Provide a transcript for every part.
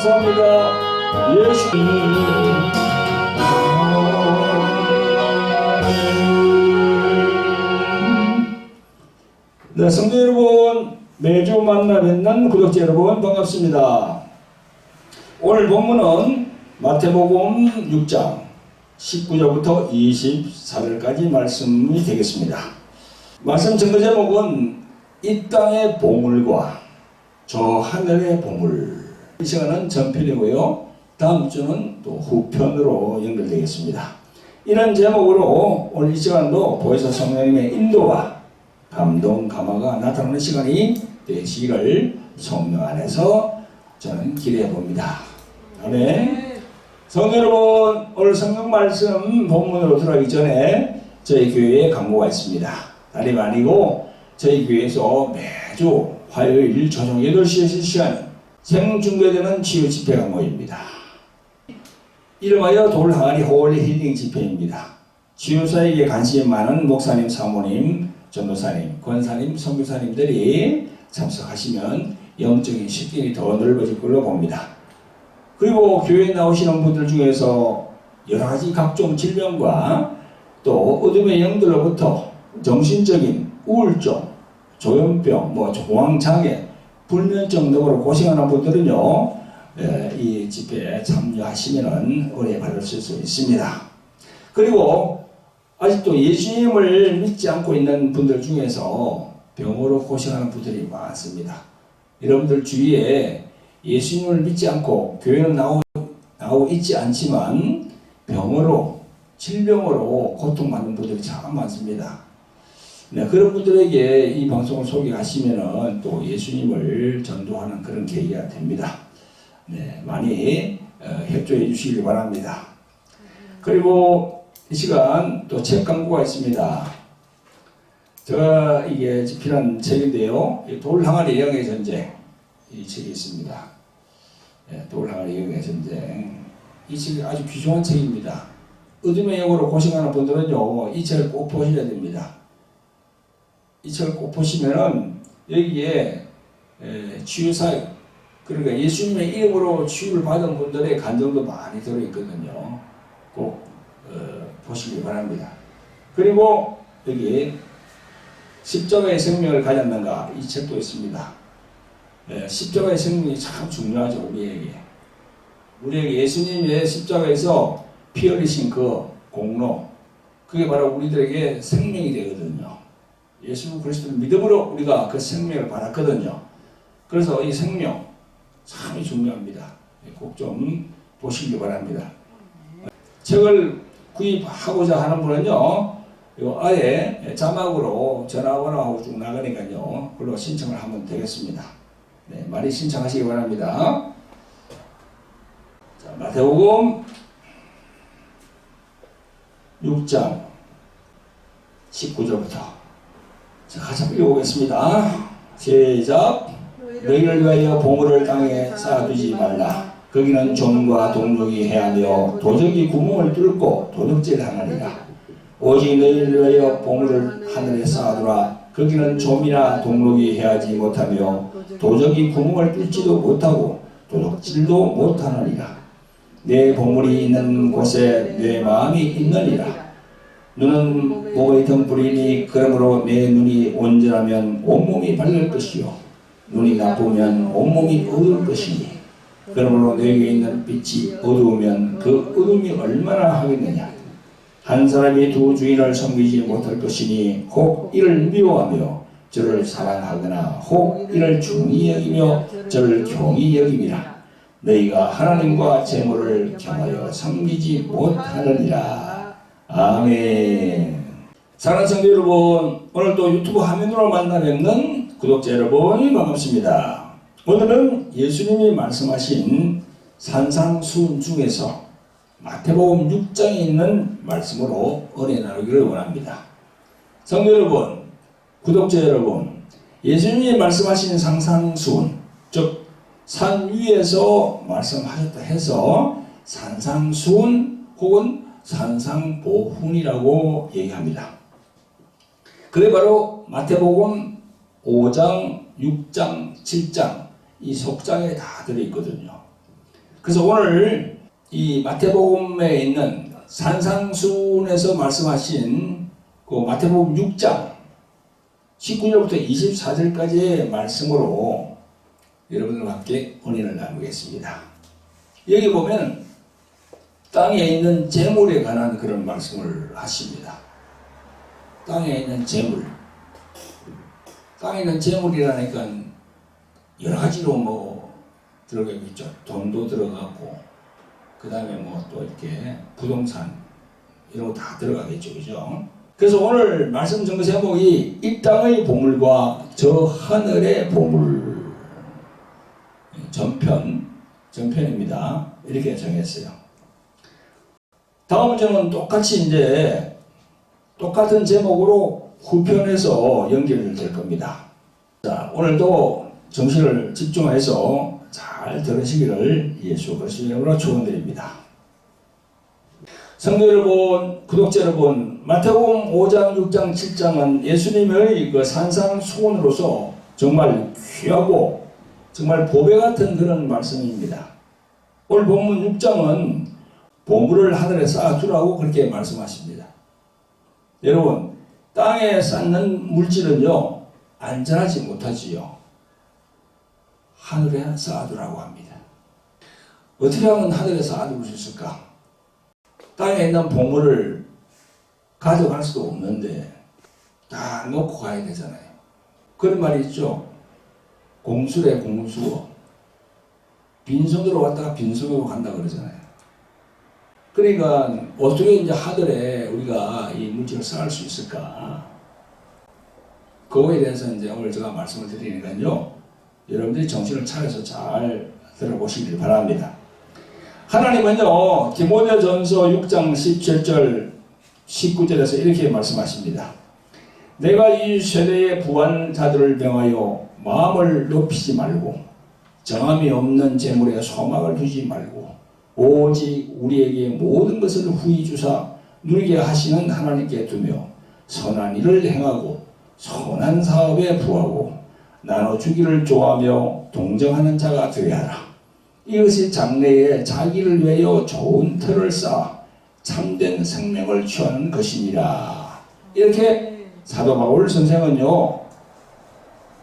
감사합니다. 예수님. 네, 성도 여러분, 매주 만나 뵙는 구독자 여러분 반갑습니다. 오늘 본문은 마태복음 6장 19절부터 24절까지 말씀이 되겠습니다. 말씀 전거 제목은 이 땅의 보물과 저 하늘의 보물. 이 시간은 전편이고요. 다음 주는 또 후편으로 연결되겠습니다. 이런 제목으로 오늘 이 시간도 보혜사 성령님의 인도와 감동, 감화가 나타나는 시간이 되시기를 성령 안에서 저는 기대해 봅니다. 아멘. 성도 여러분, 오늘 성경 말씀 본문으로 들어가기 전에 저희 교회에 간구가 있습니다. 다름 아니고 저희 교회에서 매주 화요일 저녁 8시에 실시하는 생중계되는 치유 집회가 모입니다. 이름하여 돌항아리 홀리 힐링 집회입니다. 치유사에게 관심이 많은 목사님, 사모님, 전도사님, 권사님, 선교사님들이 참석하시면 영적인 식견이 더 넓어질 걸로 봅니다. 그리고 교회에 나오시는 분들 중에서 여러가지 각종 질병과 또 어둠의 영들로부터 정신적인 우울증, 조현병, 공황장애, 불면증 등으로 고생하는 분들은요, 이 집회에 참여하시면 은혜 받으실 수 있습니다. 그리고 아직도 예수님을 믿지 않고 있는 분들 중에서 병으로 고생하는 분들이 많습니다. 여러분들 주위에 예수님을 믿지 않고 교회는 나오고 있지 않지만 병으로, 질병으로 고통받는 분들이 참 많습니다. 네, 그런 분들에게 이 방송을 소개하시면 또 예수님을 전도하는 그런 계기가 됩니다. 네, 많이 협조해 주시길 바랍니다. 그리고 이 시간 또 책 광고가 있습니다. 제가 이게 집필한 책인데요. 돌항아리 영의 전쟁, 이 책이 있습니다. 네, 돌항아리 영의 전쟁. 이 책이 아주 귀중한 책입니다. 어둠의 영으로 고생하는 분들은요, 이 책을 꼭 보셔야 됩니다. 이 책을 꼭 보시면은 여기에 치유사역, 그러니까 예수님의 이름으로 치유를 받은 분들의 간증도 많이 들어있거든요. 꼭 보시기 바랍니다. 그리고 여기 십자가의 생명을 가졌는가, 이 책도 있습니다. 십자가의 생명이 참 중요하죠. 우리에게 예수님의 십자가에서 피 흘리신 그 공로, 그게 바로 우리들에게 생명이 되거든요. 예수 그리스도를 믿음으로 우리가 그 생명을 받았거든요. 그래서 이 생명 참 중요합니다. 꼭 좀 보시기 바랍니다. 책을 구입하고자 하는 분은요, 요 아예 자막으로 전화번호하고 쭉 나가니까요, 그걸로 신청을 하면 되겠습니다. 네, 많이 신청하시기 바랍니다. 자, 마태복음 6장 19절부터 자, 같이 읽어보겠습니다. 시작. 너희를 위하여 보물을 땅에 쌓아두지 말라. 거기는 좀과 동족이 해하며 도적이 구멍을 뚫고 도둑질하느니라. 오직 너희를 위하여 보물을 하늘에 쌓아두라. 거기는 좀이나 동족이 해하지 못하며 도적이 구멍을 뚫지도 못하고 도둑질도 못하느니라. 내 보물이 있는 곳에 내 마음이 있느니라. 눈은 몸의 등불이니 그러므로 내 눈이 온전하면 온몸이 밝을 것이요 눈이 나쁘면 온몸이 어두울 것이니 그러므로 너에게 있는 빛이 어두우면 그 어둠이 얼마나 하겠느냐. 한 사람이 두 주인을 섬기지 못할 것이니 혹 이를 미워하며 저를 사랑하거나 혹 이를 중히 여기며 저를 경히 여김이라. 너희가 하나님과 재물을 겸하여 섬기지 못하느니라. 아멘. 사랑하는 성도 여러분, 오늘 또 유튜브 화면으로 만나 뵙는 구독자 여러분 반갑습니다. 오늘은 예수님이 말씀하신 산상수훈 중에서 마태복음 6장에 있는 말씀으로 은혜 나누기를 원합니다. 성도 여러분, 구독자 여러분, 예수님이 말씀하신 산상수훈, 즉 산 위에서 말씀하셨다 해서 산상수훈 혹은 산상보훈이라고 얘기합니다. 그게 바로 마태복음 5장, 6장, 7장 이 속장에 다 들어있거든요. 그래서 오늘 이 마태복음에 있는 산상수훈에서 말씀하신 그 마태복음 6장 19절부터 24절까지의 말씀으로 여러분들과 함께 은혜를 나누겠습니다. 여기 보면 땅에 있는 재물에 관한 그런 말씀을 하십니다. 땅에 있는 재물. 땅에 있는 재물이라니까 여러 가지로 뭐 들어가겠죠. 돈도 들어가고, 그 다음에 뭐 또 이렇게 부동산 이런 거 다 들어가겠죠. 그죠? 그래서 오늘 말씀 전거 제목이 이 땅의 보물과 저 하늘의 보물 전편입니다. 이렇게 정했어요. 다음 문제는 똑같이 이제 똑같은 제목으로 후편에서 연결될 겁니다. 자, 오늘도 정신을 집중해서 잘 들으시기를 예수 그리스도의 이름으로 축원드립니다. 성도 여러분, 구독자 여러분, 마태복음 5장, 6장, 7장은 예수님의 그 산상수훈으로서 정말 귀하고 정말 보배 같은 그런 말씀입니다. 오늘 본문 6장은 보물을 하늘에 쌓아두라고 그렇게 말씀하십니다. 여러분, 땅에 쌓는 물질은요, 안전하지 못하지요. 하늘에 쌓아두라고 합니다. 어떻게 하면 하늘에 쌓아둘 수 있을까? 땅에 있는 보물을 가져갈 수도 없는데 다 놓고 가야 되잖아요. 그런 말이 있죠. 공수래 공수. 빈손으로 왔다가 빈손으로 간다 그러잖아요. 그러니까 어떻게 이제 하늘에 우리가 이 물질을 쌓을 수 있을까? 그거에 대해서 이제 오늘 제가 말씀을 드리니까요. 여러분들이 정신을 차려서 잘 들어보시길 바랍니다. 하나님은요, 디모데전서 6장 17절 19절에서 이렇게 말씀하십니다. 내가 이 세대의 부한 자들을 명하여 마음을 높이지 말고 정함이 없는 재물에 소망을 두지 말고 오직 우리에게 모든 것을 후히 주사 누리게 하시는 하나님께 두며 선한 일을 행하고 선한 사업에 부하고 나눠주기를 좋아하며 동정하는 자가 되어야 하라. 이것이 장래에 자기를 위하여 좋은 터를 쌓아 참된 생명을 취하는 것이니라. 이렇게 사도 바울 선생은요,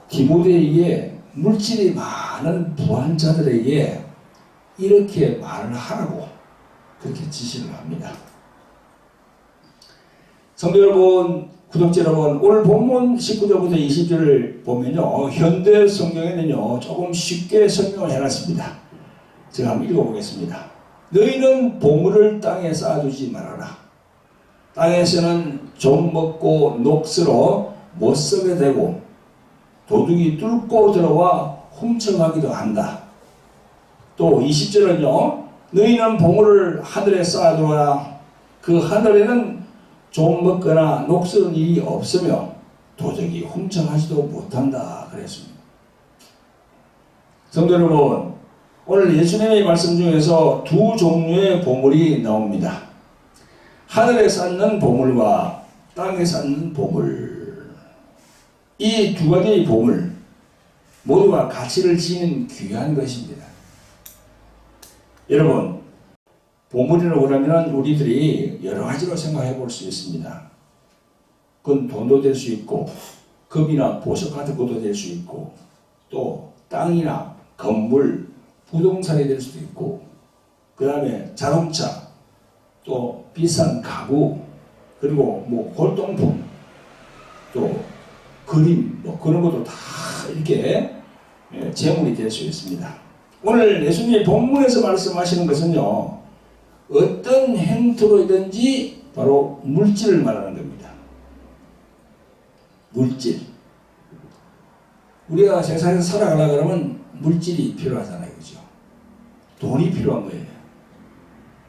디모데에게 물질이 많은 부한 자들에게 이렇게 말을 하라고 그렇게 지시를 합니다. 성도 여러분, 구독자 여러분, 오늘 본문 19절부터 20절을 보면요, 현대 성경에는요 조금 쉽게 설명을 해놨습니다. 제가 한번 읽어보겠습니다. 너희는 보물을 땅에 쌓아두지 말아라. 땅에서는 좀 먹고 녹슬어 못 쓰게 되고 도둑이 뚫고 들어와 훔쳐가기도 한다. 또 20절은요, 너희는 보물을 하늘에 쌓아두어라. 그 하늘에는 좀 먹거나 녹슬은 일이 없으며 도둑이 훔쳐가지도 못한다 그랬습니다. 성도 여러분, 오늘 예수님의 말씀 중에서 두 종류의 보물이 나옵니다. 하늘에 쌓는 보물과 땅에 쌓는 보물. 이 두 가지의 보물 모두가 가치를 지닌 귀한 것입니다. 여러분, 보물이라고 하면 우리들이 여러 가지로 생각해 볼 수 있습니다. 그건 돈도 될 수 있고 금이나 보석 같은 것도 될 수 있고 또 땅이나 건물, 부동산이 될 수도 있고 그 다음에 자동차, 또 비싼 가구, 그리고 뭐 골동품, 또 그림, 뭐 그런 것도 다 이렇게 재물이 될 수 있습니다. 오늘 예수님이 본문에서 말씀하시는 것은요, 어떤 행태로든지 바로 물질을 말하는 겁니다. 물질. 우리가 세상에서 살아가려고 그러면 물질이 필요하잖아요. 그죠? 돈이 필요한 거예요.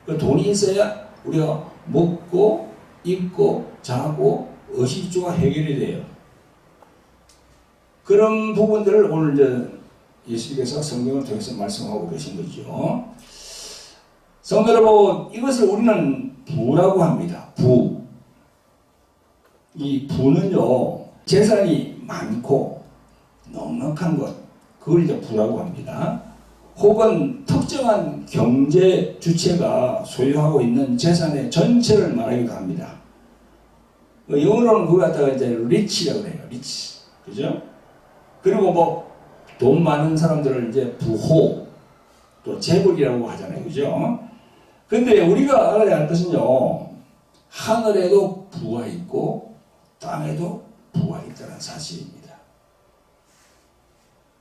그 돈이 있어야 우리가 먹고, 입고, 자고, 의식주가 해결이 돼요. 그런 부분들을 오늘 이제 예수님께서 성경을 통해서 말씀하고 계신 거죠. 성도 여러분, 이것을 우리는 부라고 합니다. 부. 이 부는요, 재산이 많고 넉넉한 것, 그걸 이제 부라고 합니다. 혹은 특정한 경제 주체가 소유하고 있는 재산의 전체를 말하기도 합니다. 영어로는 그거 갖다가 이제 리치라고 해요. 리치. 그죠? 그리고 뭐 돈 많은 사람들을 이제 부호, 또 재벌이라고 하잖아요. 그죠? 근데 우리가 알아야 할 것은요, 하늘에도 부가 있고 땅에도 부가 있다는 사실입니다.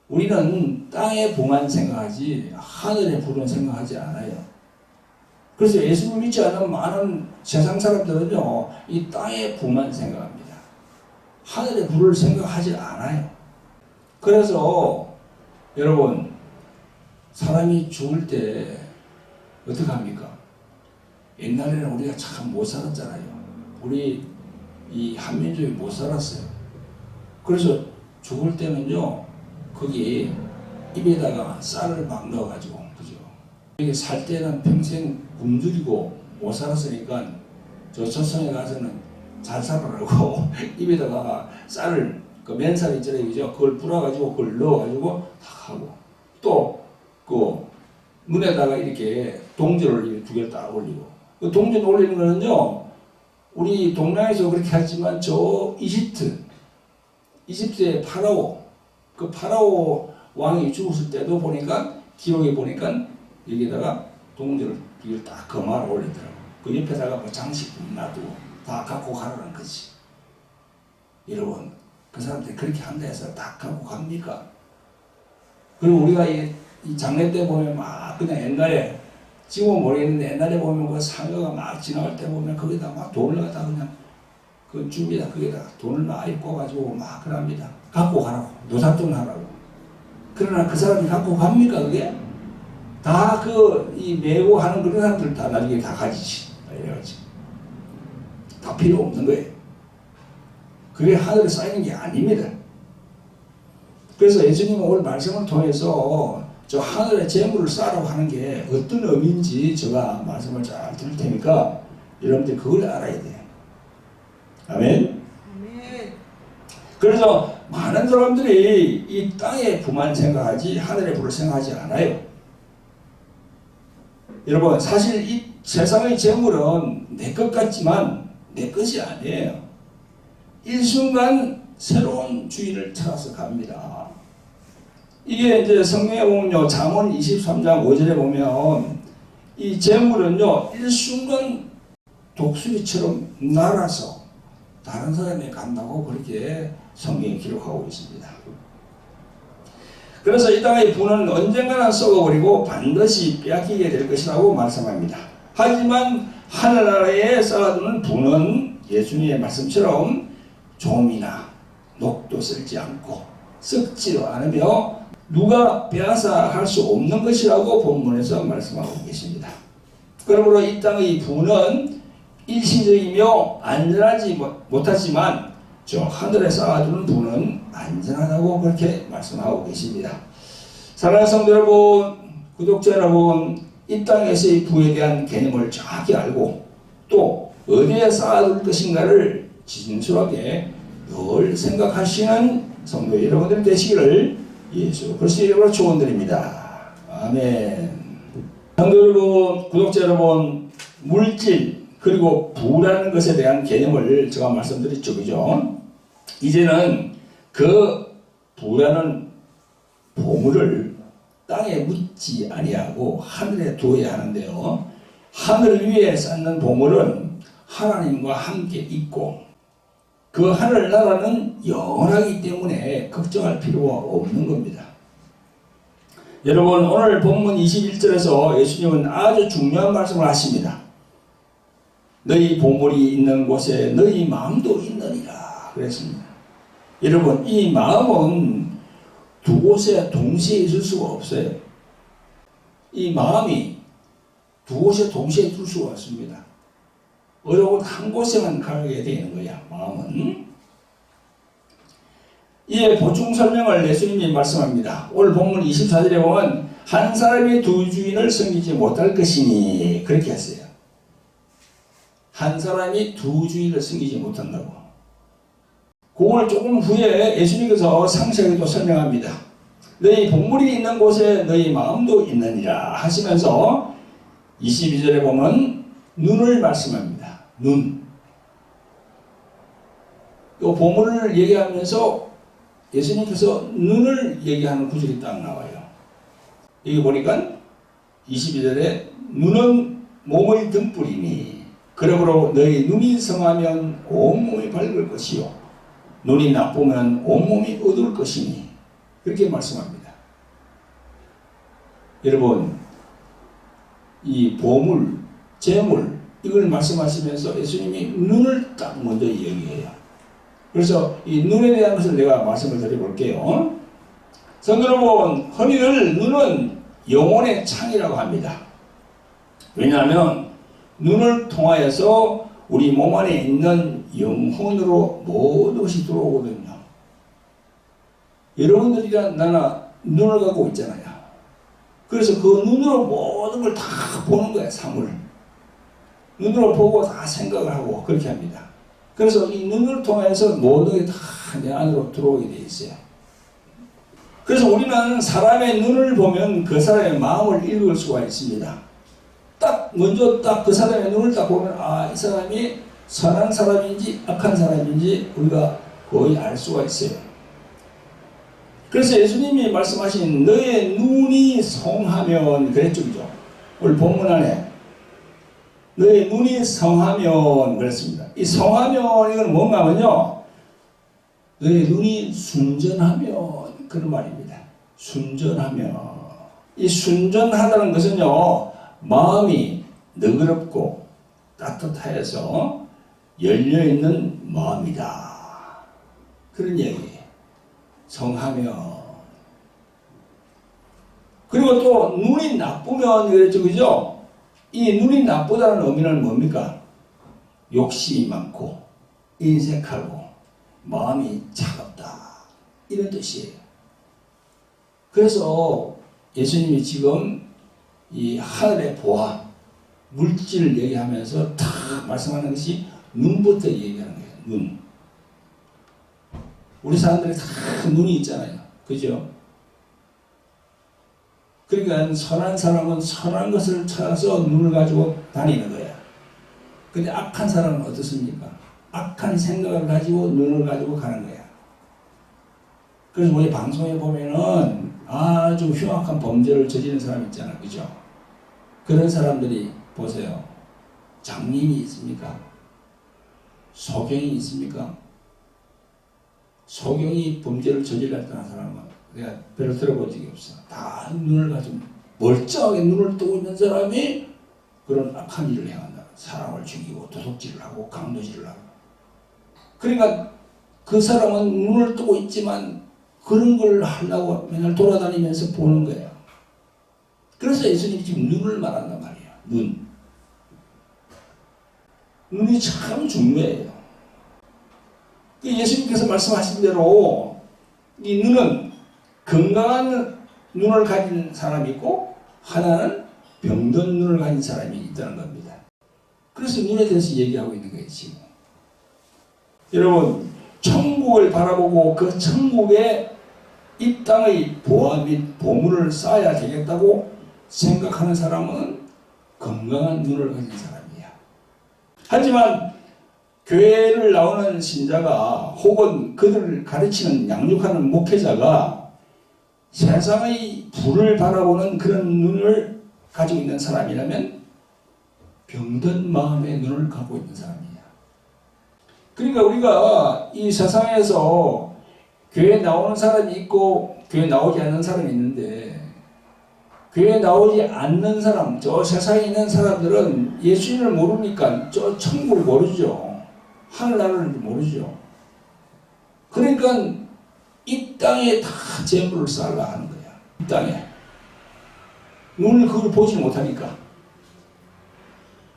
우리는 땅의 부만 생각하지 하늘의 부는 생각하지 않아요. 그래서 예수님 믿지 않은 많은 세상 사람들은요, 이 땅의 부만 생각합니다. 하늘의 부를 생각하지 않아요. 그래서 여러분, 사람이 죽을 때 어떻게 합니까? 옛날에는 우리가 참 못 살았잖아요. 우리 이 한민족이 못 살았어요. 그래서 죽을 때는요, 거기 입에다가 쌀을 막 넣어가지고, 그죠? 이게 살 때는 평생 굶주리고 못 살았으니까 저 조선에 가서는 잘 살아라고 입에다가 쌀을, 그 맨살 있잖아요, 그죠? 그걸 불어가지고 그걸 넣어가지고 탁 하고, 또 그 문에다가 이렇게 동전을 두 개를 딱 올리고, 그 동전 올리는 거는요, 우리 동남아에서 그렇게 하지만 저 이집트의 파라오, 그 파라오 왕이 죽었을 때도 보니까, 기록에 보니까 여기다가 동전을 두 개를 딱 거마를 올리더라고. 그 옆에다가 뭐 장식품 놔두고 다 갖고 가라는 거지. 여러분, 그 사람들이 그렇게 한다 해서 다 갖고 갑니까? 그리고 우리가 이 장례 때 보면 막 그냥 옛날에, 지금은 모르겠는데 옛날에 보면 그 상여가 막 지나갈 때 보면 거기다 막 돈을 갖다 그냥 그 줍니다. 거기다 돈을 막 입고가지고 막 그럽니다. 갖고 가라고. 노상돈 하라고. 그러나 그 사람이 갖고 갑니까, 그게? 다 이 메고 하는 그런 사람들 다 나중에 다 가지지. 이래가지고. 다 필요 없는 거예요. 그게 하늘에 쌓이는 게 아닙니다. 그래서 예수님은 오늘 말씀을 통해서 저 하늘의 재물을 쌓으라고 하는 게 어떤 의미인지 제가 말씀을 잘 드릴 테니까 여러분들 그걸 알아야 돼요. 아멘? 아멘. 그래서 많은 사람들이 이 땅의 부만 생각하지 하늘의 부를 생각하지 않아요. 여러분, 사실 이 세상의 재물은 내 것 같지만 내 것이 아니에요. 일순간 새로운 주인을 찾아서 갑니다. 이게 이제 성경에 보면요, 잠언 23장 5절에 보면 이 재물은요, 일순간 독수리처럼 날아서 다른 사람에 간다고 그렇게 성경이 기록하고 있습니다. 그래서 이 땅의 부는 언젠가는 썩어버리고 반드시 빼앗기게 될 것이라고 말씀합니다. 하지만 하늘나라에 쌓아두는 부는 예수님의 말씀처럼 좀이나 녹도 쓸지 않고 썩지도 않으며 누가 빼앗아 할 수 없는 것이라고 본문에서 말씀하고 계십니다. 그러므로 이 땅의 부는 일시적이며 안전하지 못하지만 저 하늘에 쌓아두는 부는 안전하다고 그렇게 말씀하고 계십니다. 사랑하는 성도 여러분, 구독자 여러분, 이 땅에서의 부에 대한 개념을 정확히 알고 또 어디에 쌓아둘 것인가를 진솔하게 늘 생각하시는 성도 여러분들 되시기를 예수 그리스도의 이름으로 축원드립니다. 아멘. 성도 여러분, 구독자 여러분, 물질 그리고 부라는 것에 대한 개념을 제가 말씀드렸죠, 그죠? 이제는 그 부라는 보물을 땅에 묻지 아니하고 하늘에 두어야 하는데요. 하늘 위에 쌓는 보물은 하나님과 함께 있고 그 하늘나라는 영원하기 때문에 걱정할 필요가 없는 겁니다. 여러분, 오늘 본문 21절에서 예수님은 아주 중요한 말씀을 하십니다. 너희 보물이 있는 곳에 너희 마음도 있느니라 그랬습니다. 여러분, 이 마음은 두 곳에 동시에 있을 수가 없어요. 이 마음이 두 곳에 동시에 있을 수가 없습니다. 어려운 한 곳에만 가게 되는 거야, 마음은. 이에 보충 설명을 예수님이 말씀합니다. 오늘 본문 24절에 보면 한 사람이 두 주인을 섬기지 못할 것이니 그렇게 했어요. 한 사람이 두 주인을 섬기지 못한다고. 그걸 조금 후에 예수님께서 상세하게 또 설명합니다. 너희 본물이 있는 곳에 너희 마음도 있느니라 하시면서 22절에 보면 눈을 말씀합니다. 눈. 이 보물을 얘기하면서 예수님께서 눈을 얘기하는 구절이 딱 나와요. 여기 보니까 22절에 눈은 몸의 등불이니 그러므로 너희 눈이 성하면 온몸이 밝을 것이요 눈이 나쁘면 온몸이 어두울 것이니 그렇게 말씀합니다. 여러분 이 보물, 재물 이걸 말씀하시면서 예수님이 눈을 딱 먼저 얘기해요. 그래서 이 눈에 대한 것을 내가 말씀을 드려볼게요. 성경 여러분, 흔히들 눈은 영혼의 창이라고 합니다. 왜냐하면 눈을 통하여서 우리 몸 안에 있는 영혼으로 모든 것이 들어오거든요. 여러분들이랑 나나 눈을 갖고 있잖아요. 그래서 그 눈으로 모든 걸 다 보는 거예요. 사물을. 눈으로 보고 다 생각을 하고 그렇게 합니다. 그래서 이 눈을 통해서 모든 게 다 내 안으로 들어오게 돼 있어요. 그래서 우리는 사람의 눈을 보면 그 사람의 마음을 읽을 수가 있습니다. 먼저 그 사람의 눈을 딱 보면 이 사람이 선한 사람인지 악한 사람인지 우리가 거의 알 수가 있어요. 그래서 예수님이 말씀하신 너의 눈이 성하면 그랬죠, 그죠? 오늘 본문 안에 너의 눈이 성하면 그랬습니다. 이 성하면 이건 뭔가 하면요, 너의 눈이 순전하면 그런 말입니다. 순전하면. 이 순전하다는 것은요, 마음이 너그럽고 따뜻하여서 열려있는 마음이다. 그런 얘기예요. 성하면. 그리고 또 눈이 나쁘면 그랬죠, 그죠? 이 눈이 나쁘다는 의미는 뭡니까? 욕심이 많고 인색하고 마음이 차갑다 이런 뜻이에요. 그래서 예수님이 지금 이 하늘의 보화 물질을 얘기하면서 다 말씀하는 것이 눈부터 얘기하는 거예요. 눈. 우리 사람들이 다 눈이 있잖아요. 그죠? 그러니까 선한 사람은 선한 것을 찾아서 눈을 가지고 다니는 거야. 근데 악한 사람은 어떻습니까? 악한 생각을 가지고 눈을 가지고 가는 거야. 그래서 우리 방송에 보면은 아주 흉악한 범죄를 저지른 사람 있잖아. 그죠? 그런 사람들이 보세요. 장님이 있습니까? 소경이 있습니까? 소경이 범죄를 저질렀다는 사람은 내가 별로 들어본 적이 없어. 다 눈을 가지고 멀쩡하게 눈을 뜨고 있는 사람이 그런 악한 일을 행한다. 사람을 죽이고 도둑질을 하고 강도질을 하고. 그러니까 그 사람은 눈을 뜨고 있지만 그런 걸 하려고 맨날 돌아다니면서 보는 거예요. 그래서 예수님이 지금 눈을 말한단 말이에요. 눈. 눈이 참 중요해요. 예수님께서 말씀하신 대로 이 눈은 건강한 눈을 가진 사람이 있고 하나는 병든 눈을 가진 사람이 있다는 겁니다. 그래서 눈에 대해서 얘기하고 있는 거예요, 지금. 여러분, 천국을 바라보고 그 천국에 이 땅의 보화 및 보물을 쌓아야 되겠다고 생각하는 사람은 건강한 눈을 가진 사람이야. 하지만 교회를 나오는 신자가 혹은 그들을 가르치는 양육하는 목회자가 세상의 불을 바라보는 그런 눈을 가지고 있는 사람이라면 병든 마음의 눈을 갖고 있는 사람이야. 그러니까 우리가 이 세상에서 교회 나오는 사람이 있고 교회 나오지 않는 사람이 있는데 교회 나오지 않는 사람, 저 세상에 있는 사람들은 예수님을 모르니까 저 천국을 모르죠. 하늘나라를 모르죠. 그러니까 이 땅에 다 재물을 쌓으려 하는 거야. 이 땅에. 눈을 그걸 보지 못하니까.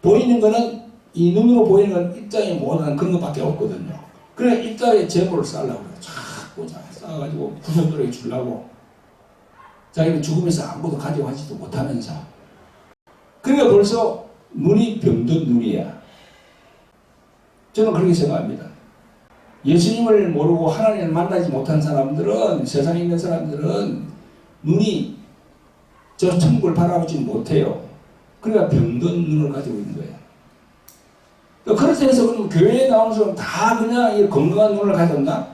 보이는 거는 이 눈으로 보이는 건 이 땅에 못하는 그런 것밖에 없거든요. 그래 이 땅에 재물을 쌓으려고 그래. 자꾸 쌓아가지고 구석들에게 주려고. 자기는 죽으면서 아무것도 가지고 하지도 못하면서. 그러니까 벌써 눈이 병든 눈이야. 저는 그렇게 생각합니다. 예수님을 모르고 하나님을 만나지 못한 사람들은, 세상에 있는 사람들은 눈이 저 천국을 바라보지 못해요. 그러니까 병든 눈을 가지고 있는 거예요. 그렇게 해서 그럼 교회에 나오는 사람 다 그냥 이 건강한 눈을 가졌나?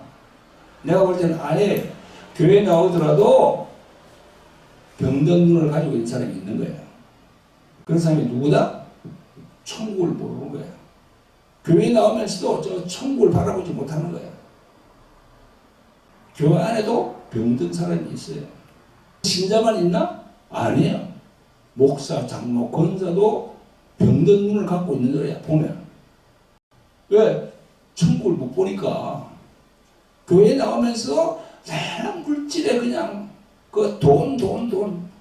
내가 볼 때는 아예 교회에 나오더라도 병든 눈을 가지고 있는 사람이 있는 거예요. 그런 사람이 누구다? 천국을 모르는 거예요. 교회에 나오면서도 저 천국을 바라보지 못하는 거예요. 교회 안에도 병든 사람이 있어요. 신자만 있나? 아니에요. 목사, 장로, 권사도 병든 눈을 갖고 있는 거야, 보면. 왜? 천국을 못 보니까. 교회에 나오면서 그냥 물질에 그냥 그 돈.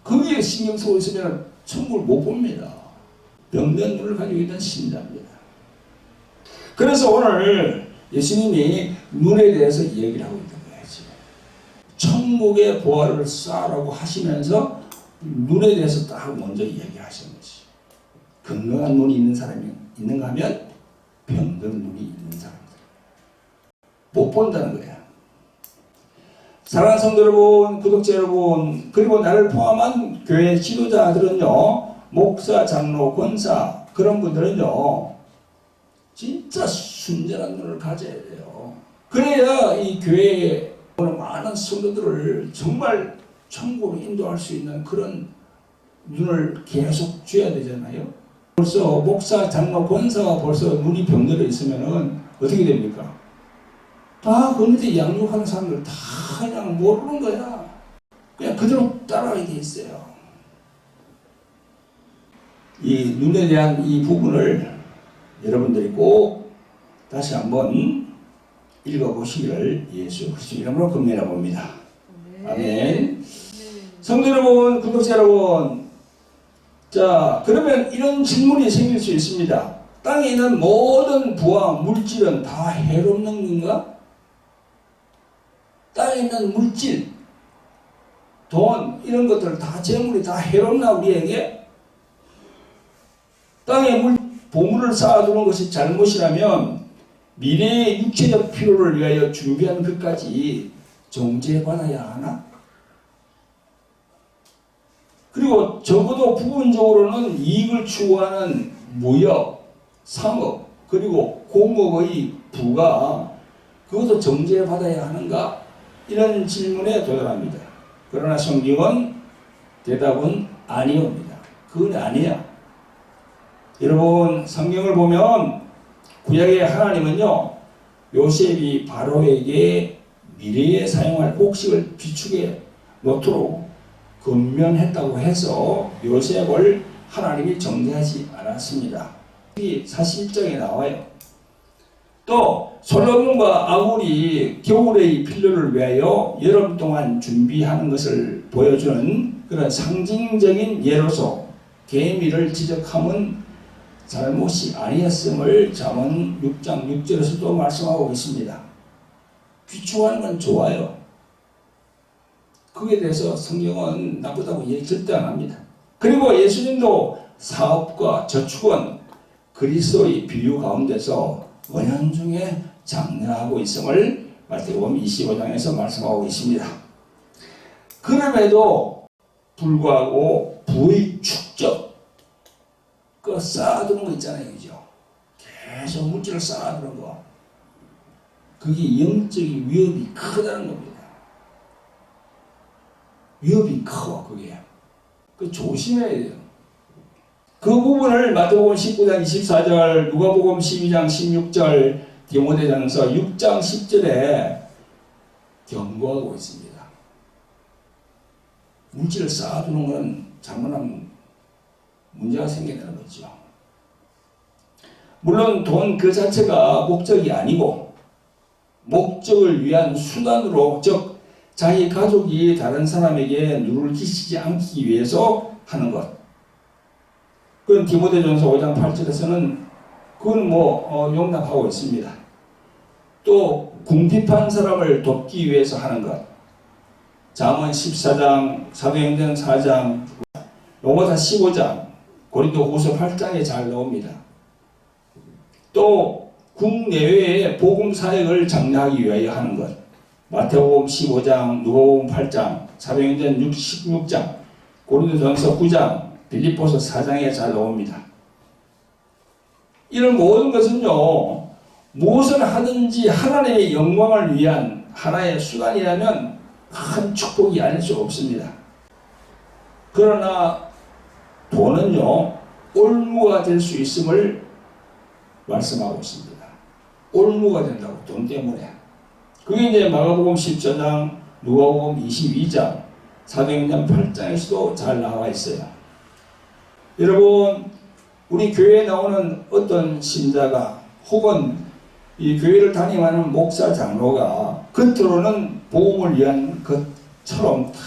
거기에 신경 쓰고 있으면 천국을 못 봅니다. 병든 눈을 가지고 있는 신자입니다. 그래서 오늘 예수님이 눈에 대해서 얘기를 하고 있는 거예요. 천국의 보화를 쌓으라고 하시면서 눈에 대해서 딱 먼저 얘기하시는 거지. 건강한 눈이 있는 사람이 있는가 하면 병든 눈이 있는 사람들. 못 본다는 거야. 사랑하는 성도 여러분, 구독자 여러분, 그리고 나를 포함한 교회 지도자들은요, 목사, 장로, 권사, 그런 분들은요, 진짜 순전한 눈을 가져야 돼요. 그래야 이 교회에 오는 많은 성도들을 정말 천국으로 인도할 수 있는 그런 눈을 계속 줘야 되잖아요. 벌써 목사, 장로, 권사가 벌써 눈이 병들어 있으면은 어떻게 됩니까? 다 그 밑에 양육하는 사람들 다 그냥 모르는 거야. 그냥 그대로 따라가게 돼 있어요. 이 눈에 대한 이 부분을 여러분들이 꼭 다시 한번 읽어보시기를 예수 그리스도 이름으로 권면해 봅니다. 아멘. 성도 여러분, 구독자 여러분, 자, 그러면 이런 질문이 생길 수 있습니다. 땅에 있는 모든 부와 물질은 다 해롭는 건가? 땅에 있는 물질, 돈, 이런 것들 다 재물이 다 해롭나 우리에게? 땅에 보물을 쌓아두는 것이 잘못이라면 미래의 육체적 필요를 위하여 준비한 것까지 정죄받아야 하나? 그리고 적어도 부분적으로는 이익을 추구하는 무역, 상업, 그리고 공업의 부가 그것도 정죄받아야 하는가? 이런 질문에 도달합니다. 그러나 성경은 대답은 아니옵니다. 그건 아니야. 여러분, 성경을 보면 구약의 하나님은요, 요셉이 바로에게 미래에 사용할 곡식을 비축해 놓도록 권면했다고 해서 요셉을 하나님이 정죄하지 않았습니다. 이 41장에 나와요. 또 솔로몬과 아굴이 겨울의 필요를 위하여 여름 동안 준비하는 것을 보여주는 그런 상징적인 예로서 계미를 지적함은 잘못이 아니었음을 잠언 6장 6절에서도 말씀하고 있습니다. 비추하는 건 좋아요. 그에 대해서 성경은 나쁘다고 얘기 절대 안 합니다. 그리고 예수님도 사업과 저축은 그리스도의 비유 가운데서 은연중에 장려하고 있음을 마태복음 25장에서 말씀하고 있습니다. 그럼에도 불구하고 부의 축적, 그 쌓아두는 거 있잖아요, 그죠? 계속 물질을 쌓아두는 거. 그게 영적인 위협이 크다는 겁니다. 위협이 커, 그게. 그 조심해야 돼요. 그 부분을 마태복음 19장 24절, 누가복음 12장 16절, 디모데전서 6장 10절에 경고하고 있습니다. 물질을 쌓아두는 건 잘못하면 문제가 생겨나는 거죠. 물론 돈 그 자체가 목적이 아니고 목적을 위한 수단으로, 즉 자기 가족이 다른 사람에게 누를 끼치지 않기 위해서 하는 것. 그건 디모데전서 5장 8절에서는 그건 용납하고 있습니다. 또 궁핍한 사람을 돕기 위해서 하는 것. 잠언 14장, 사도행전 4장, 로마서 15장, 고린도후서 8장에 잘 나옵니다. 또 국내외의 복음 사역을 장려하기 위하여 하는 것. 마태복음 15장, 누가복음 8장, 사도행전 16장, 고린도전서 9장, 빌립보서 4장에 잘 나옵니다. 이런 모든 것은요, 무엇을 하든지 하나님의 영광을 위한 하나의 수단이라면 큰 축복이 아닐 수 없습니다. 그러나 돈은요, 올무가 될 수 있음을 말씀하고 있습니다. 올무가 된다고, 돈 때문에. 그게 이제 마가복음 14장, 누가복음 22장, 사도행전 8장에서도 잘 나와 있어요. 여러분, 우리 교회에 나오는 어떤 신자가 혹은 이 교회를 담임하는 목사 장로가 겉으로는 복음을 위한 것처럼 다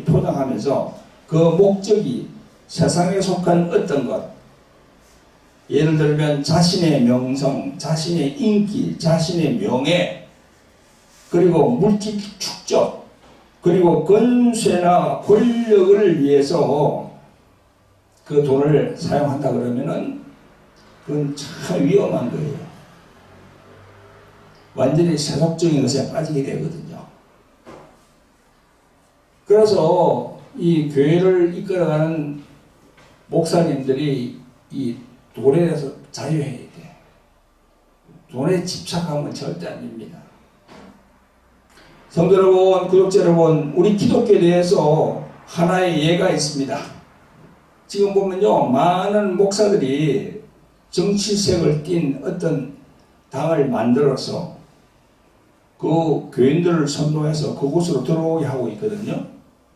표방하면서 그 목적이 세상에 속한 어떤 것, 예를 들면 자신의 명성, 자신의 인기, 자신의 명예, 그리고 물질 축적, 그리고 권세나 권력을 위해서 그 돈을 사용한다 그러면은 그건 참 위험한 거예요. 완전히 세속적인 것에 빠지게 되거든요. 그래서 이 교회를 이끌어가는 목사님들이 이 돈에 대해서 자유해야 돼. 돈에 집착하면 절대 안 됩니다. 성도 여러분, 구독자 여러분, 우리 기독교에 대해서 하나의 예가 있습니다. 지금 보면요, 많은 목사들이 정치색을 띤 어떤 당을 만들어서 그 교인들을 선동해서 그곳으로 들어오게 하고 있거든요.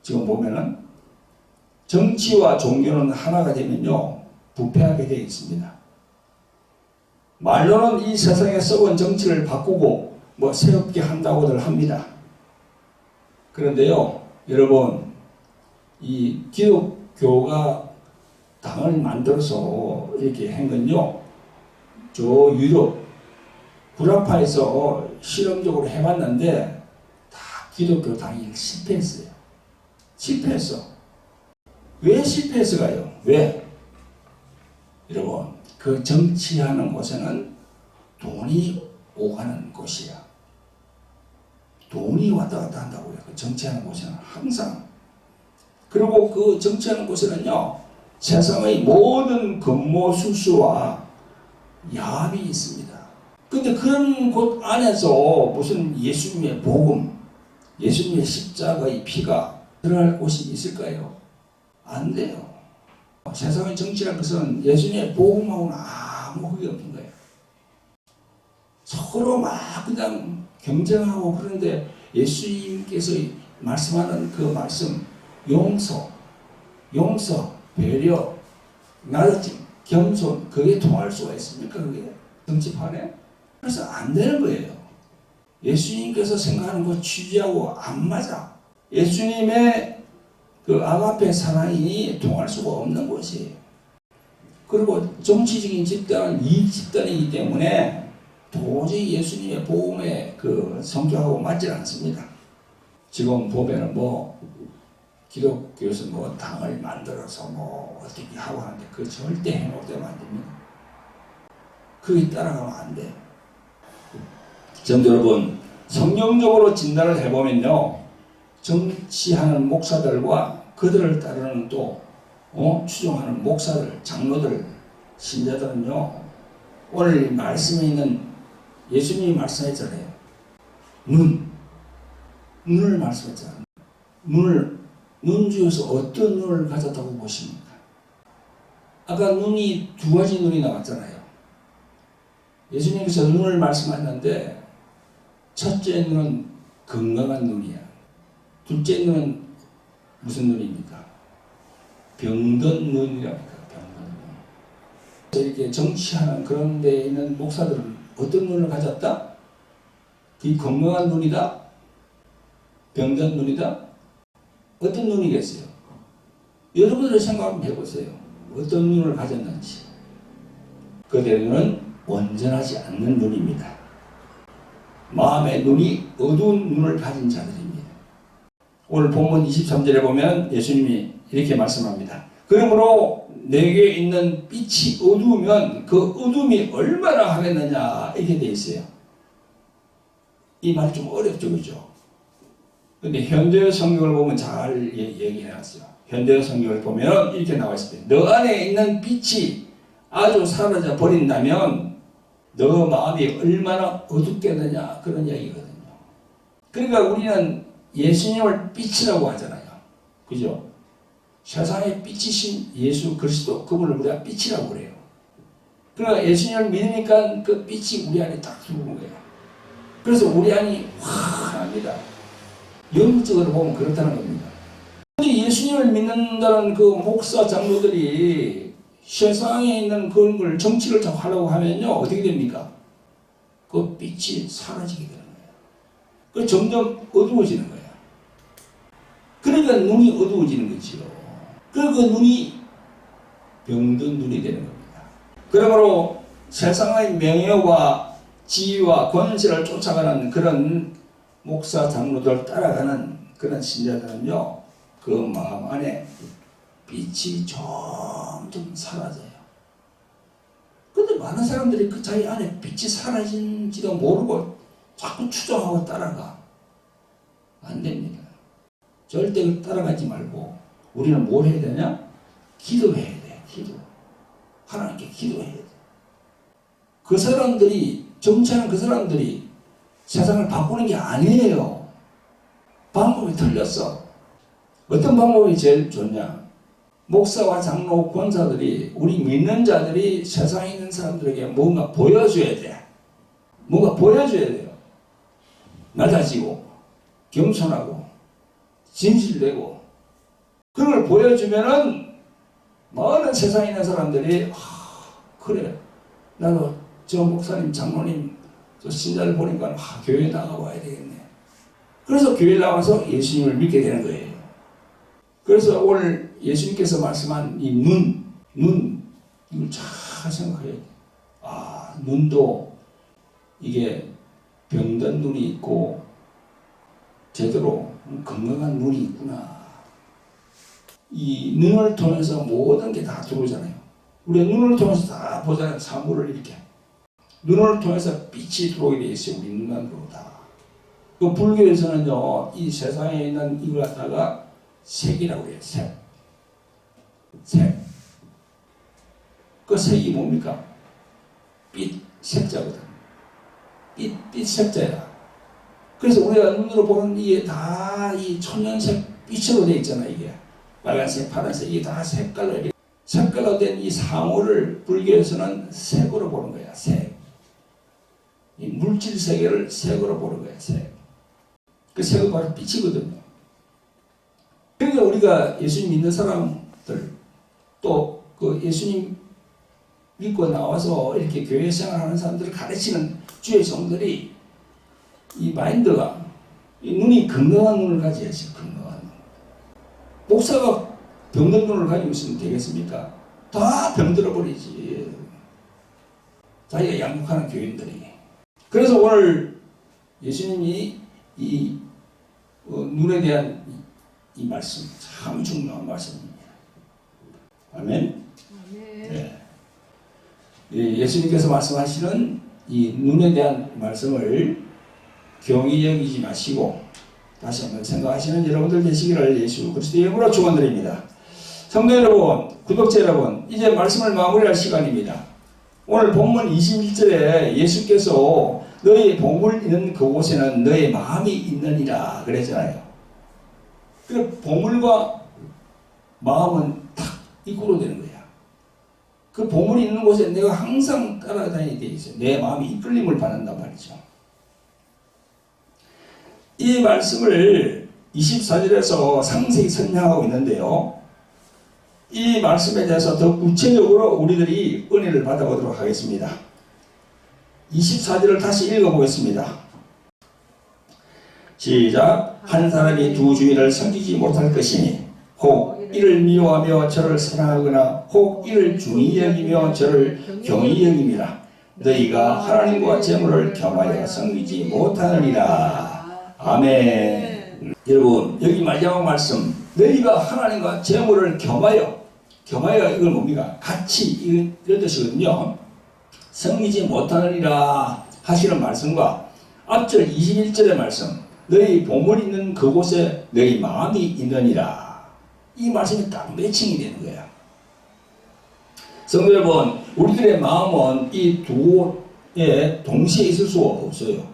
지금 보면은 정치와 종교는 하나가 되면요, 부패하게 되어 있습니다. 말로는 이 세상에 썩은 정치를 바꾸고 뭐 새롭게 한다고들 합니다. 그런데요, 여러분, 이 기독교가 당을 만들어서 이렇게 한 건요, 저 유럽, 구라파에서 실험적으로 해봤는데 다 기독교 당이 실패했어요. 실패했어. 왜 실패했을까요? 왜? 여러분, 그 정치하는 곳에는 돈이 오가는 곳이야. 돈이 왔다 갔다 한다고요. 그 정치하는 곳에는 항상. 그리고 그 정치하는 곳에는요, 세상의 모든 권모술수와 야합이 있습니다. 근데 그런 곳 안에서 무슨 예수님의 복음, 예수님의 십자가의 피가 드러날 곳이 있을까요? 안 돼요. 세상의 정치라는 것은 예수님의 복음하고는 아무 그게 없는 거예요. 서로 막 그냥 경쟁하고 그런데 예수님께서 말씀하는 그 말씀, 용서, 배려, 나르짐, 겸손, 그게 통할 수가 있습니까? 그게 정치판에? 그래서 안 되는 거예요. 예수님께서 생각하는 것 취지하고 안 맞아. 예수님의 그 아가페 사랑이 통할 수가 없는 것이에요. 그리고 정치적인 집단은 이익 집단이기 때문에 도저히 예수님의 복음의 그 성격하고 맞지 않습니다. 지금 보면은 뭐 기독교에서 뭐 당을 만들어서 뭐 어떻게 하고 하는데 그 절대 해놓으면 안 됩니다. 그게 따라가면 안 돼요. 성도 여러분, 성경적으로 진단을 해보면요, 정치하는 목사들과 그들을 따르는 또 추종하는 목사들, 장로들, 신자들은요, 오늘 말씀에 있는 예수님이 말씀했잖아요. 눈을 말씀했잖아요. 눈 중에서 어떤 눈을 가졌다고 보십니까? 아까 눈이 두 가지 눈이 나왔잖아요. 예수님께서 눈을 말씀하셨는데 첫째 눈은 건강한 눈이야. 둘째 눈은 무슨 눈입니까? 병든 눈이랍니다. 병든 눈. 이렇게 정치하는 그런 데에 있는 목사들은 어떤 눈을 가졌다? 이 건강한 눈이다? 병든 눈이다? 어떤 눈이겠어요? 여러분들의 생각 한번 해보세요. 어떤 눈을 가졌는지. 그들은 온전하지 않는 눈입니다. 마음의 눈이 어두운 눈을 가진 자들입니다. 오늘 본문 23절에 보면 예수님이 이렇게 말씀합니다. 그러므로 내게 있는 빛이 어두우면 그 어둠이 얼마나 하겠느냐 이렇게 돼 있어요. 이 말 좀 어렵죠, 그죠? 근데 현대 성경을 보면 잘 얘기해놨어요. 현대 성경을 보면 이렇게 나와 있을 때, 너 안에 있는 빛이 아주 사라져 버린다면 너 마음이 얼마나 어둡겠느냐, 그런 이야기거든요. 그러니까 우리는 예수님을 빛이라고 하잖아요. 그죠? 세상의 빛이신 예수 그리스도, 그분을 우리가 빛이라고 그래요. 그러니까 예수님을 믿으니까 그 빛이 우리 안에 딱 들어오는 거예요. 그래서 우리 안이 환합니다. 영적으로 보면 그렇다는 겁니다. 근데 예수님을 믿는다는 그 목사 장로들이 세상에 있는 그런 걸 정치를 좀 하려고 하면요, 어떻게 됩니까? 그 빛이 사라지게 되는 거예요. 그 점점 어두워지는 거예요. 그러니까 눈이 어두워지는 거지요. 그리고 그 눈이 병든 눈이 되는 겁니다. 그러므로 세상의 명예와 지위와 권세를 쫓아가는 그런 목사 장로들 따라가는 그런 신자들은요, 그 마음 안에 빛이 점점 사라져요. 그런데 많은 사람들이 그 자기 안에 빛이 사라진지도 모르고 자꾸 추종하고 따라가. 안 됩니다. 절대 따라가지 말고 우리는 뭘 해야 되냐? 기도해야 돼. 기도. 하나님께 기도해야 돼. 그 사람들이, 정치하는 그 사람들이 세상을 바꾸는 게 아니에요. 방법이 틀렸어. 어떤 방법이 제일 좋냐? 목사와 장로, 권사들이, 우리 믿는 자들이 세상에 있는 사람들에게 뭔가 보여줘야 돼. 뭔가 보여줘야 돼요. 낮아지고, 겸손하고, 진실되고, 그런 걸 보여주면은 많은 세상에 있는 사람들이, 그래, 나도 저 목사님, 장로님, 저 신자를 보니까 교회에 나가봐야 되겠네. 그래서 교회에 나와서 예수님을 믿게 되는 거예요. 그래서 오늘 예수님께서 말씀한 이 눈, 이걸 잘 생각해야 돼. 눈도 이게 병든 눈이 있고 제대로 건강한 눈이 있구나. 이 눈을 통해서 모든 게 다 들어오잖아요. 우리가 눈을 통해서 다 보잖아요. 사물을 이렇게. 눈을 통해서 빛이 들어오게 돼 있어요. 우리 눈 안으로 다. 그 불교에서는요, 이 세상에 있는 이걸 갖다가 색이라고 해요. 색. 그 색이 뭡니까? 빛, 색자거든. 빛 색자야. 그래서 우리가 눈으로 보는 이게 다 이 천연색 빛으로 되어 있잖아요. 이게 빨간색, 파란색, 이게 다 색깔로 된 이 사물을 불교에서는 색으로 보는 거야. 색. 이 물질 세계를 색으로 보는 거야. 색. 그 색은 바로 빛이거든요. 그러니까 우리가 예수님 믿는 사람들, 또 그 예수님 믿고 나와서 이렇게 교회 생활하는 사람들을 가르치는 주의 종들이 이 마인드가, 이 눈이 건강한 눈을 가져야지. 건강한 눈. 목사가 병든 눈을 가지고 있으면 되겠습니까? 다 병들어 버리지. 자기가 양육하는 교인들이. 그래서 오늘 예수님이 이 눈에 대한 이 말씀 참 중요한 말씀입니다. 아멘. 네. 예수님께서 말씀하시는 이 눈에 대한 말씀을 경히 여기지 마시고 다시 한번 생각하시는 여러분들 되시기를 예수 그리스도의 이름으로 축원드립니다. 성도 여러분, 구독자 여러분, 이제 말씀을 마무리할 시간입니다. 오늘 본문 21절에 예수께서 너희 보물 있는 그곳에는 너의 마음이 있느니라 그랬잖아요. 그 보물과 마음은 탁 이끌어 되는 거야. 그 보물이 있는 곳에 내가 항상 따라다니게 돼 있어요. 내 마음이 이끌림을 받는단 말이죠. 이 말씀을 24절에서 상세히 설명하고 있는데요. 이 말씀에 대해서 더 구체적으로 우리들이 은혜를 받아보도록 하겠습니다. 24절을 다시 읽어보겠습니다. 시작. 한 사람이 두 주인을 섬기지 못할 것이니 혹 이를 미워하며 저를 사랑하거나 혹 이를 중히 여기며 저를 경히 여김이라. 너희가 하나님과 재물을 겸하여 섬기지 못하느니라. 아멘. 여러분, 여기 마지막 말씀, 너희가 하나님과 재물을 겸하여 이걸 뭡니까? 같이 이런 뜻이거든요. 섬기지 못하느니라 하시는 말씀과 앞절 21절의 말씀, 너희 보물 있는 그곳에 너희 마음이 있느니라. 이 말씀이 딱 매칭이 되는 거야. 성도 여러분, 우리들의 마음은 이 두 곳에 동시에 있을 수가 없어요.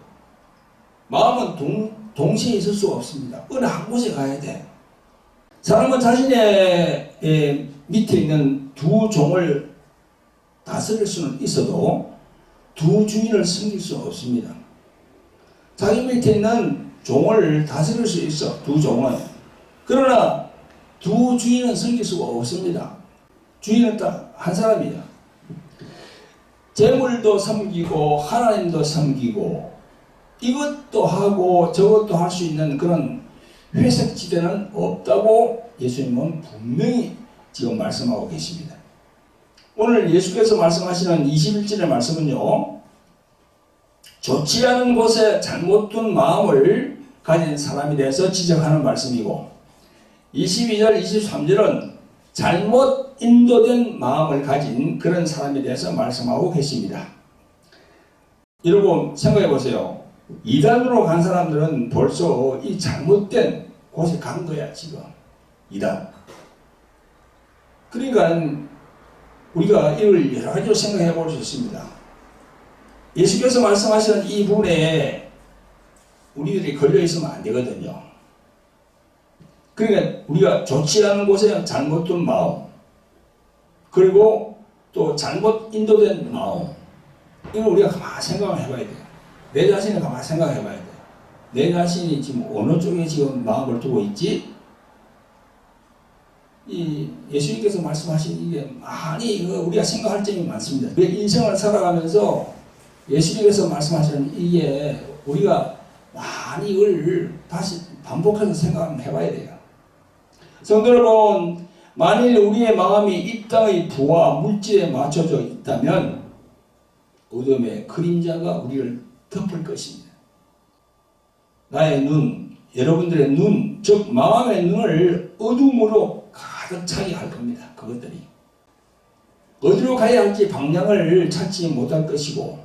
마음은 동시에 있을 수가 없습니다. 어느 한 곳에 가야 돼. 사람은 자신의 밑에 있는 두 종을 다스릴 수는 있어도 두 주인을 섬길 수 없습니다. 자기 밑에 있는 종을 다스릴 수 있어, 두 종은. 그러나 두 주인은 섬길 수가 없습니다. 주인은 딱 한 사람이야. 재물도 섬기고 하나님도 섬기고 이것도 하고 저것도 할 수 있는 그런 회색지대는 없다고 예수님은 분명히 지금 말씀하고 계십니다. 오늘 예수께서 말씀하시는 21절의 말씀은요, 좋지 않은 곳에 잘못 둔 마음을 가진 사람에 대해서 지적하는 말씀이고, 22절, 23절은 잘못 인도된 마음을 가진 그런 사람에 대해서 말씀하고 계십니다. 여러분 생각해 보세요. 이단으로 간 사람들은 벌써 이 잘못된 곳에 간 거야, 지금. 이단. 그러니까 우리가 이걸 여러 가지로 생각해 볼 수 있습니다. 예수께서 말씀하시는 이 부분에 우리들이 걸려 있으면 안 되거든요. 그러니까 우리가 좋지 않은 곳에 잘못 둔 마음, 그리고 또 잘못 인도된 마음, 이걸 우리가 가만히 생각을 해봐야 돼요. 내 자신을 가만히 생각해 봐야 돼요. 내 자신이 지금 어느 쪽에 지금 마음을 두고 있지? 이 예수님께서 말씀하신 이게 많이 우리가 생각할 점이 많습니다. 인생을 살아가면서 예수님께서 말씀하시는 이게 우리가 많이 이걸 다시 반복해서 생각을 해봐야 돼요. 성도 여러분, 만일 우리의 마음이 이 땅의 부와 물질에 맞춰져 있다면 어둠의 그림자가 우리를 덮을 것입니다. 나의 눈, 여러분들의 눈, 즉 마음의 눈을 어둠으로 가득 차게 할 겁니다. 그것들이 어디로 가야 할지 방향을 찾지 못할 것이고,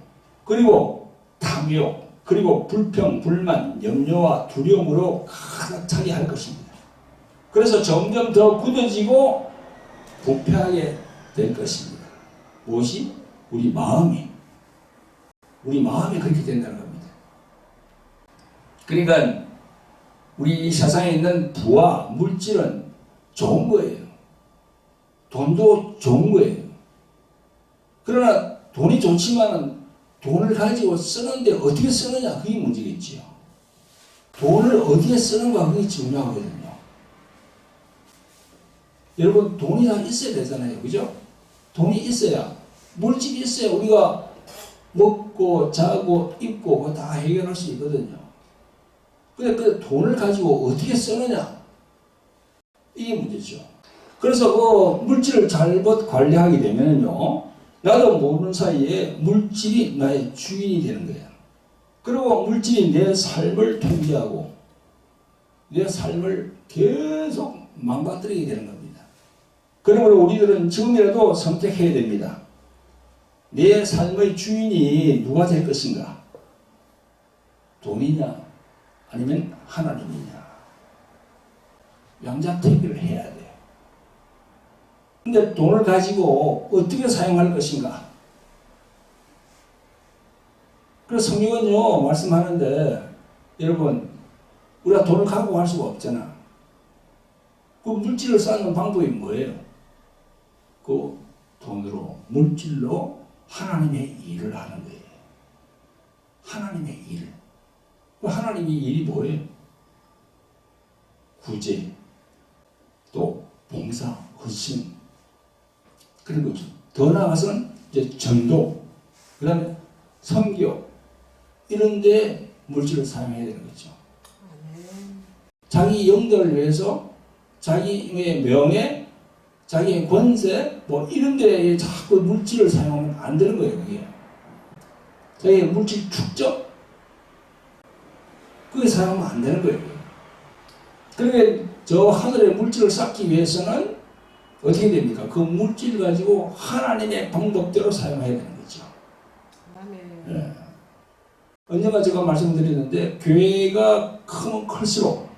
그리고 탐욕, 그리고 불평, 불만, 염려와 두려움으로 가득 차게 할 것입니다. 그래서 점점 더 굳어지고 부패하게 될 것입니다. 무엇이? 우리 마음이 그렇게 된다는 겁니다. 그러니까 우리 이 세상에 있는 부와 물질은 좋은 거예요. 돈도 좋은 거예요. 그러나 돈이 좋지만 돈을 가지고 쓰는데 어떻게 쓰느냐, 그게 문제겠지요. 돈을 어디에 쓰는가, 그게 중요하거든요. 여러분, 돈이 다 있어야 되잖아요. 그죠? 돈이 있어야, 물질이 있어야 우리가 먹고 자고 입고 그거 다 해결할 수 있거든요. 근데 그 돈을 가지고 어떻게 쓰느냐, 이게 문제죠. 그래서 그 물질을 잘못 관리하게 되면요, 나도 모르는 사이에 물질이 나의 주인이 되는 거야. 그리고 물질이 내 삶을 통제하고 내 삶을 계속 망가뜨리게 되는 겁니다. 그러므로 우리들은 지금이라도 선택해야 됩니다. 내 삶의 주인이 누가 될 것인가? 돈이냐? 아니면 하나님이냐? 양자택일을 해야 돼. 근데 돈을 가지고 어떻게 사용할 것인가? 그래서 성경은요, 말씀하는데, 여러분, 우리가 돈을 갖고 갈 수가 없잖아. 그 물질을 쌓는 방법이 뭐예요? 그 돈으로, 물질로 하나님의 일을 하는 거예요. 하나님의 일. 그 하나님의 일이 뭐예요? 구제, 또 봉사, 헌신. 그리고 더 나아가서는 이제 전도, 그 다음에 선교, 이런 데 물질을 사용해야 되는 거죠. 자기 영들을 위해서 자기의 명예, 자기의 권세, 뭐 이런 데에 자꾸 물질을 사용하면 안 되는 거예요, 그게. 자기의 물질 축적, 그게 사용하면 안 되는 거예요. 그러니까 저 하늘의 물질을 쌓기 위해서는 어떻게 됩니까? 그 물질 가지고 하나님의 방법대로 사용해야 되는 거죠. 네. 언젠가 제가 말씀드렸는데 교회가 크면 클수록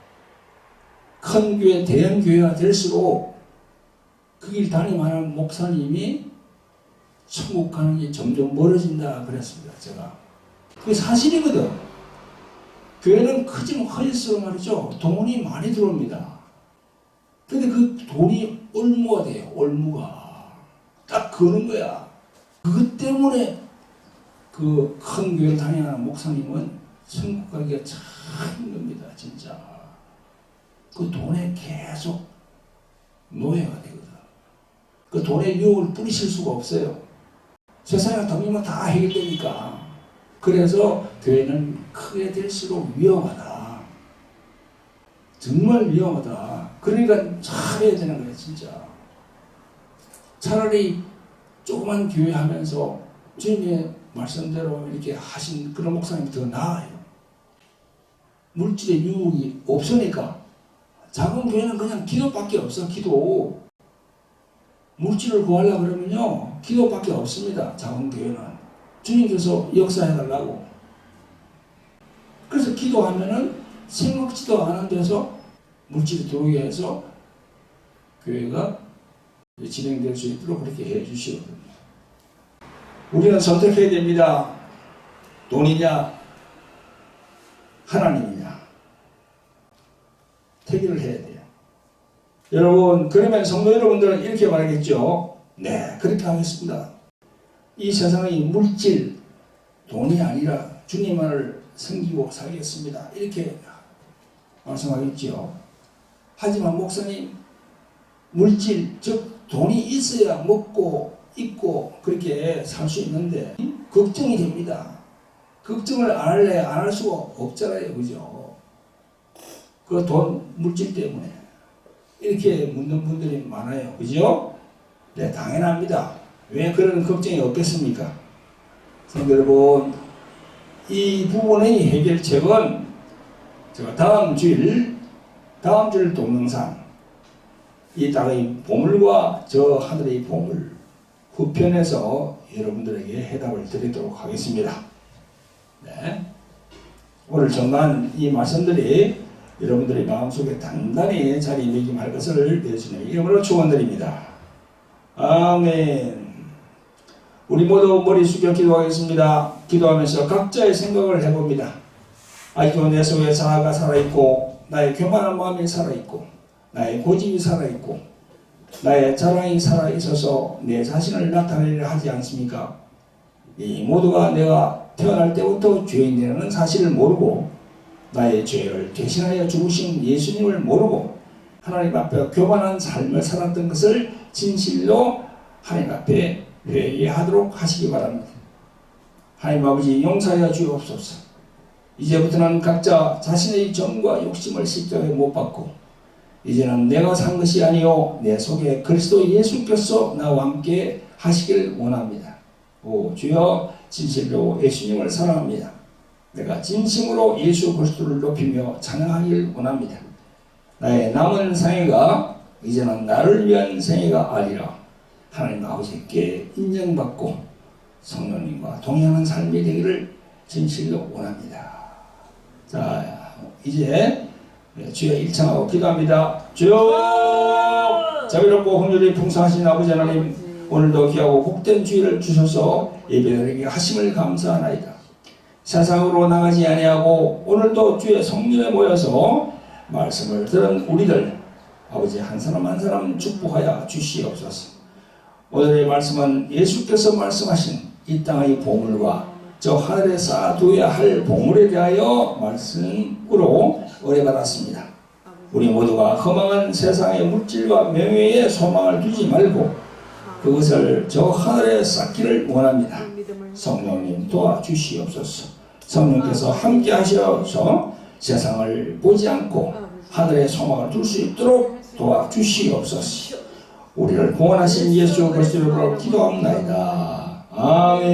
큰 교회, 대형 교회가 될수록 그 길 다니만한 목사님이 천국 가는 게 점점 멀어진다 그랬습니다. 제가 그게 사실이거든. 교회는 크지만 커질수록 말이죠 돈이 많이 들어옵니다. 근데 그 돈이 올무가 돼요. 올무가 딱 그런 거야. 그것 때문에 그 큰 교회를 다니는 목사님은 천국 가기가 참 힘듭니다. 진짜 그 돈에 계속 노예가 되거든. 그 돈의 유혹을 뿌리실 수가 없어요. 세상에 덤비면 다 해결되니까. 그래서 교회는 크게 될수록 위험하다. 정말 위험하다. 그러니까 잘해야 되는 거예요. 진짜. 차라리 조그만 교회 하면서 주님의 말씀대로 이렇게 하신 그런 목사님이 더 나아요. 물질의 유혹이 없으니까. 작은 교회는 그냥 기도밖에 없어. 기도. 물질을 구하려고 그러면요 기도밖에 없습니다. 작은 교회는 주님께서 역사해달라고. 그래서 기도하면은 생각지도 않은 데서 물질이 들어오게 해서 교회가 진행될 수 있도록 그렇게 해주시거든요. 우리는 선택해야 됩니다. 돈이냐 하나님이냐 택을 해야 돼요. 여러분 그러면 성도 여러분들은 이렇게 말하겠죠. 네 그렇게 하겠습니다. 이 세상의 물질 돈이 아니라 주님만을 섬기고 살겠습니다. 이렇게 말씀하겠죠. 하지만 목사님 물질 즉 돈이 있어야 먹고 입고 그렇게 살 수 있는데 걱정이 됩니다. 걱정을 안 할래 안 할 수가 없잖아요. 그죠? 그 돈 물질 때문에 이렇게 묻는 분들이 많아요. 그죠? 네, 당연합니다. 왜 그런 걱정이 없겠습니까? 여러분, 이 부분의 해결책은 제가 다음 주일 동영상, 이 땅의 보물과 저 하늘의 보물 후편에서 여러분들에게 해답을 드리도록 하겠습니다. 네. 오늘 정말 이 말씀들이 여러분들의 마음속에 단단히 자리매김할 것을 예수님의 이름으로 축원드립니다. 아멘. 우리 모두 머리 숙여 기도하겠습니다. 기도하면서 각자의 생각을 해봅니다. 아직도 내 속에 자아가 살아있고 나의 교만한 마음이 살아있고 나의 고집이 살아있고 나의 자랑이 살아있어서 내 자신을 나타내려 하지 않습니까? 이 모두가 내가 태어날 때부터 죄인이라는 사실을 모르고 나의 죄를 대신하여 죽으신 예수님을 모르고 하나님 앞에 교만한 삶을 살았던 것을 진실로 하나님 앞에 회개하도록 하시기 바랍니다. 하나님 아버지 용서하여 주옵소서. 이제부터는 각자 자신의 정과 욕심을 십자가에 못 박고 이제는 내가 산 것이 아니요 내 속에 그리스도 예수께서 나와 함께 하시길 원합니다. 오 주여 진실로 예수님을 사랑합니다. 내가 진심으로 예수 그리스도를 높이며 찬양하길 원합니다. 나의 남은 생애가 이제는 나를 위한 생애가 아니라 하나님 아버지께 인정받고 성령님과 동행하는 삶이 되기를 진실로 원합니다. 자 이제 주여 1청하고 기도합니다. 주여 자비롭고 긍휼이 풍성하신 아버지 하나님 오늘도 귀하고 복된 주의를 주셔서 예배드리게 하심을 감사하나이다. 세상으로 나가지 아니하고 오늘도 주의 성령에 모여서 말씀을 들은 우리들 아버지 한 사람 한 사람 축복하여 주시옵소서. 오늘의 말씀은 예수께서 말씀하신 이 땅의 보물과 저 하늘에 쌓아두어야 할 보물에 대하여 말씀으로 의뢰받았습니다. 우리 모두가 허망한 세상의 물질과 명예에 소망을 두지 말고 그것을 저 하늘에 쌓기를 원합니다. 성령님 도와주시옵소서. 성령께서 함께 하셔서 세상을 보지 않고 하늘에 소망을 둘 수 있도록 도와주시옵소서. 우리를 구원하신 예수 그리스도로 기도합니다. 아멘.